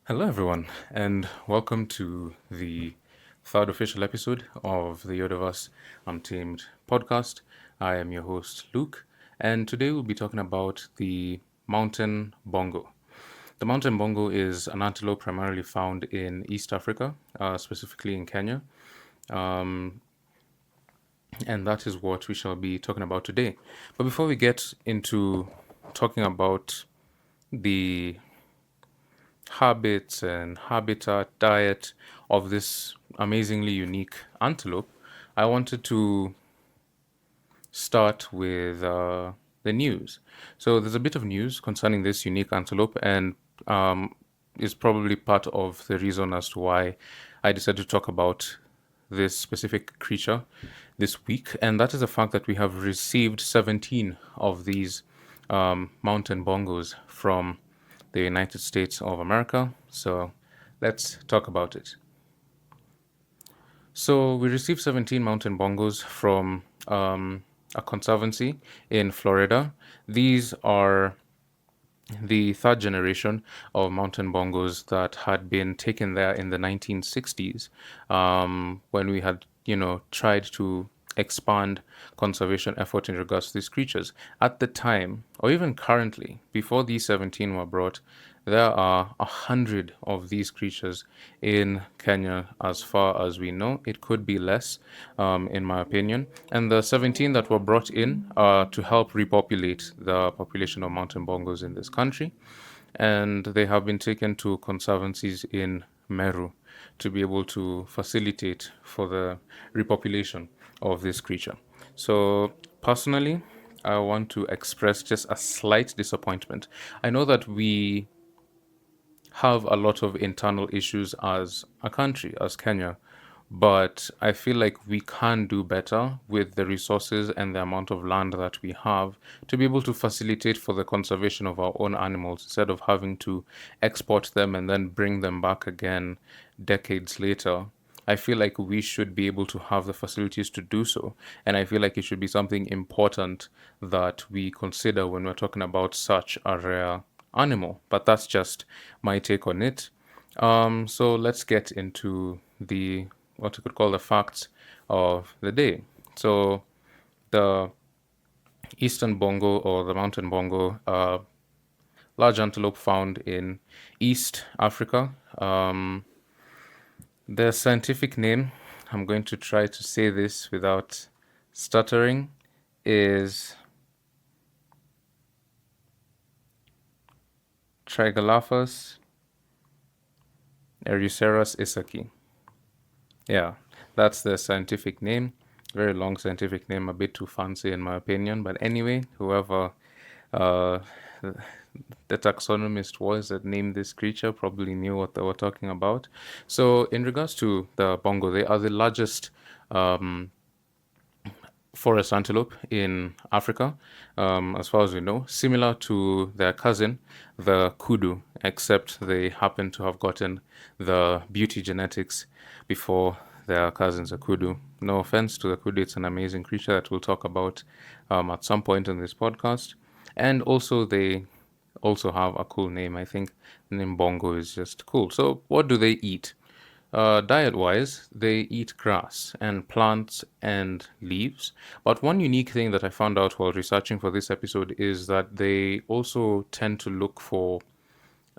Hello, everyone, and welcome to the third official episode of the Yoderverse Untamed podcast. I am your host, Luke, and today we'll be talking about the mountain bongo. The mountain bongo is an antelope primarily found in East Africa, specifically in Kenya, and that is what we shall be talking about today. But before we get into talking about the habits and habitat diet of this amazingly unique antelope, I wanted to start with the news. So there's a bit of news concerning this unique antelope, and is probably part of the reason as to why I decided to talk about this specific creature this week, and that is the fact that we have received 17 of these mountain bongos from the United States of America. So let's talk about it. So we received 17 mountain bongos from a conservancy in Florida. These are the third generation of mountain bongos that had been taken there in the 1960s, when we had, tried to expand conservation effort in regards to these creatures. At the time, or even currently, before these 17 were brought, there are 100 of these creatures in Kenya, as far as we know. It could be less, in my opinion. And the 17 that were brought in are to help repopulate the population of mountain bongos in this country. And they have been taken to conservancies in Meru to be able to facilitate for the repopulation of this creature. So, personally, I want to express just a slight disappointment. I know that we have a lot of internal issues as a country, as Kenya, but I feel like we can do better with the resources and the amount of land that we have to be able to facilitate for the conservation of our own animals instead of having to export them and then bring them back again decades later. I feel like we should be able to have the facilities to do so. And I feel like it should be something important that we consider when we're talking about such a rare animal. But that's just my take on it. So let's get into the what you could call the facts of the day. So the Eastern Bongo or the mountain bongo, large antelope found in East Africa. The scientific name, I'm going to try to say this without stuttering, is Trigalaphus Ericeras isaki. Yeah, that's the scientific name. Very long scientific name, a bit too fancy in my opinion. But anyway, whoever uh, the taxonomist was that named this creature probably knew what they were talking about. So, in regards to the bongo, they are the largest forest antelope in Africa, as far as we know, similar to their cousin, the kudu, except they happen to have gotten the beauty genetics before their cousins, the kudu. No offense to the kudu, it's an amazing creature that we'll talk about at some point in this podcast. And also, they also have a cool name. I think the name Bongo is just cool. So, what do they eat? Diet-wise, they eat grass and plants and leaves. But one unique thing that I found out while researching for this episode is that they also tend to look for,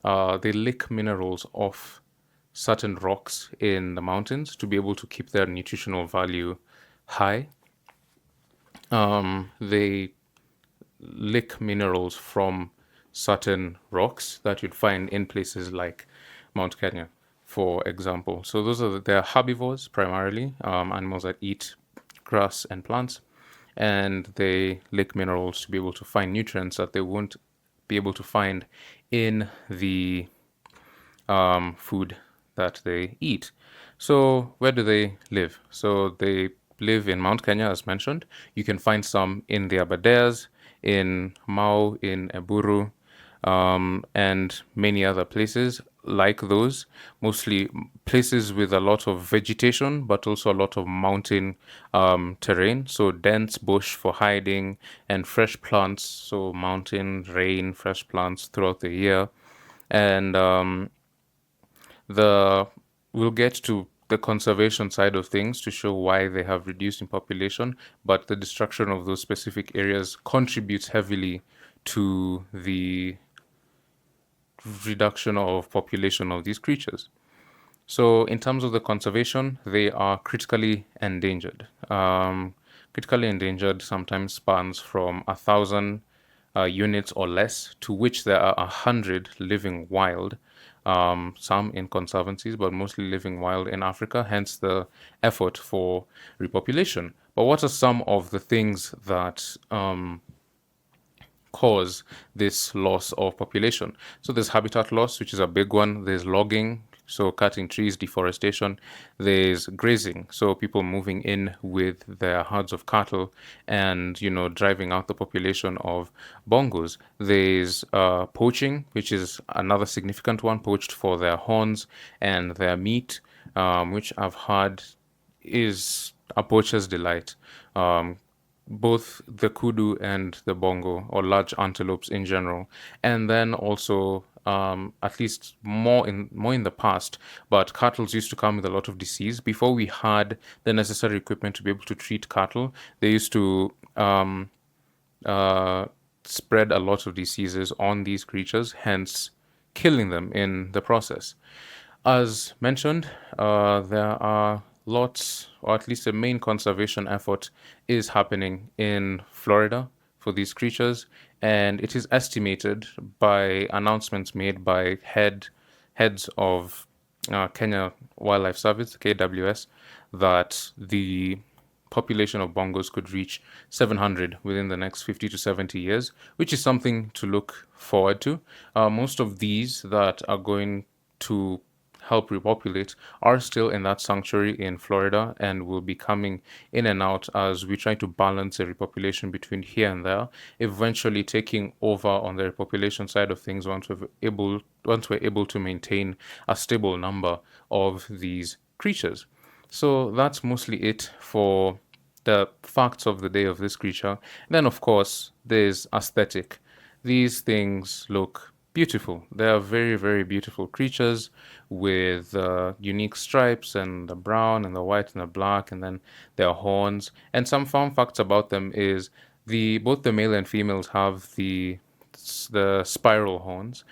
they lick minerals off certain rocks in the mountains to be able to keep their nutritional value high. They lick minerals from certain rocks that you'd find in places like Mount Kenya, for example. So they're herbivores primarily, animals that eat grass and plants, and they lick minerals to be able to find nutrients that they won't be able to find in the food that they eat. So where do they live? So they live in Mount Kenya, as mentioned. You can find some in the Aberdares, in Mau, in Eburu, and many other places like those, mostly places with a lot of vegetation, but also a lot of mountain terrain. So dense bush for hiding and fresh plants. So mountain, rain, fresh plants throughout the year. And The we'll get to the conservation side of things to show why they have reduced in population, but the destruction of those specific areas contributes heavily to the reduction of population of these creatures. So, in terms of the conservation, they are critically endangered. Critically endangered sometimes spans from 1,000 units or less, to which there are 100 living wild, some in conservancies, but mostly living wild in Africa, hence the effort for repopulation. But what are some of the things that cause this loss of population? So there's habitat loss, which is a big one. There's logging, so cutting trees, deforestation. There's grazing, so people moving in with their herds of cattle and, driving out the population of bongos. There's poaching, which is another significant one, poached for their horns and their meat, which I've heard is a poacher's delight. Um, both the kudu and the bongo, or large antelopes in general, and then also at least more in the past, but cattle used to come with a lot of disease. Before we had the necessary equipment to be able to treat cattle, they used to uh, spread a lot of diseases on these creatures, hence killing them in the process. As mentioned, there are lots, or at least a main conservation effort is happening in Florida for these creatures, and it is estimated by announcements made by heads of Kenya Wildlife Service (KWS) that the population of bongos could reach 700 within the next 50 to 70 years, which is something to look forward to. Most of these that are going to help repopulate are still in that sanctuary in Florida and will be coming in and out as we try to balance a repopulation between here and there, eventually taking over on the repopulation side of things once we're able to maintain a stable number of these creatures. So that's mostly it for the facts of the day of this creature. Then, of course, there's aesthetic. These things look beautiful. They are very, very beautiful creatures with unique stripes and the brown and the white and the black, and then their horns. And some fun facts about them is both the male and females have the spiral horns,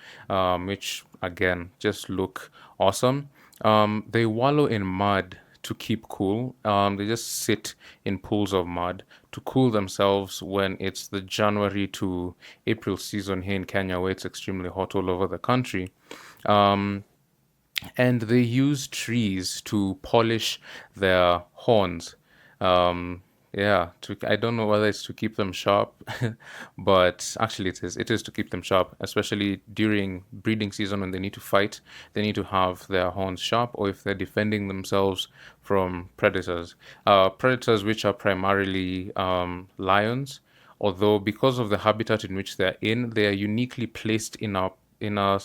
which again just look awesome. They wallow in mud to keep cool. They just sit in pools of mud to cool themselves when it's the January to April season here in Kenya, where it's extremely hot all over the country. Um, and they use trees to polish their horns. Um, yeah, I don't know whether it's to keep them sharp, but actually it is. It is to keep them sharp, especially during breeding season when they need to fight. They need to have their horns sharp, or if they're defending themselves from predators. Predators which are primarily lions, although because of the habitat in which they're in, they are uniquely placed in a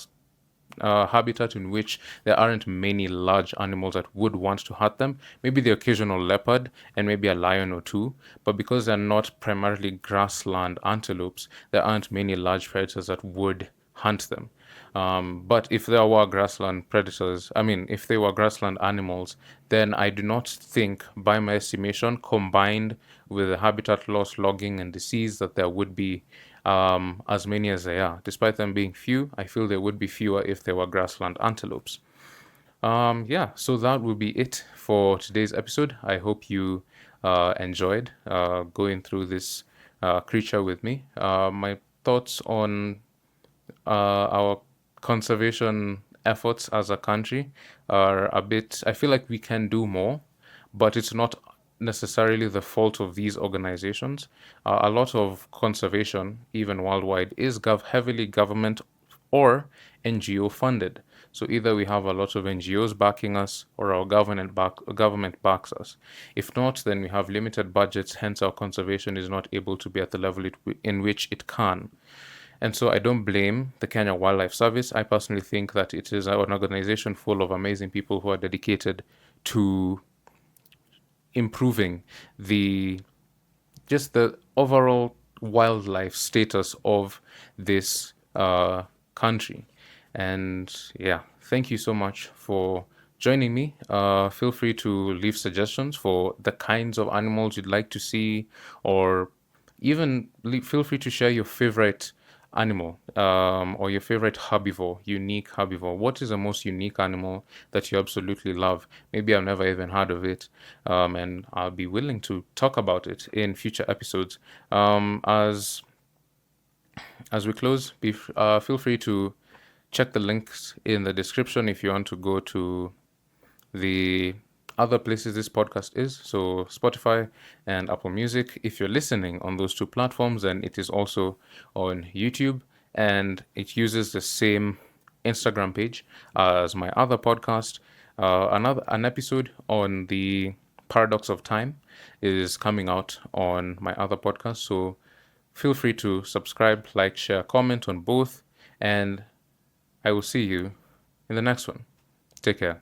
habitat in which there aren't many large animals that would want to hunt them. Maybe the occasional leopard and maybe a lion or two, but because they're not primarily grassland antelopes, there aren't many large predators that would hunt them. But if there were grassland predators, I mean, if they were grassland animals, then I do not think, by my estimation, combined with the habitat loss, logging, and disease, that there would be as many as they are. Despite them being few, I feel there would be fewer if they were grassland antelopes. Yeah, so that will be it for today's episode. I hope you enjoyed going through this creature with me. My thoughts on our conservation efforts as a country are a bit, I feel like we can do more, but it's not necessarily the fault of these organizations. A lot of conservation, even worldwide, is heavily government or NGO funded. So either we have a lot of NGOs backing us or our government backs us. If not, then we have limited budgets, hence our conservation is not able to be at the level in which it can. And so I don't blame the Kenya Wildlife Service. I personally think that it is an organization full of amazing people who are dedicated to improving the overall wildlife status of this country. And yeah, thank you so much for joining me. Feel free to leave suggestions for the kinds of animals you'd like to see, or even feel free to share your favorite animal, or your favorite herbivore, unique herbivore. What is the most unique animal that you absolutely love? Maybe I've never even heard of it, and I'll be willing to talk about it in future episodes. As we close, feel free to check the links in the description if you want to go to the other places this podcast is. So Spotify and Apple Music. If you're listening on those two platforms, then it is also on YouTube, and it uses the same Instagram page as my other podcast. An episode on the paradox of time is coming out on my other podcast. So feel free to subscribe, like, share, comment on both, and I will see you in the next one. Take care.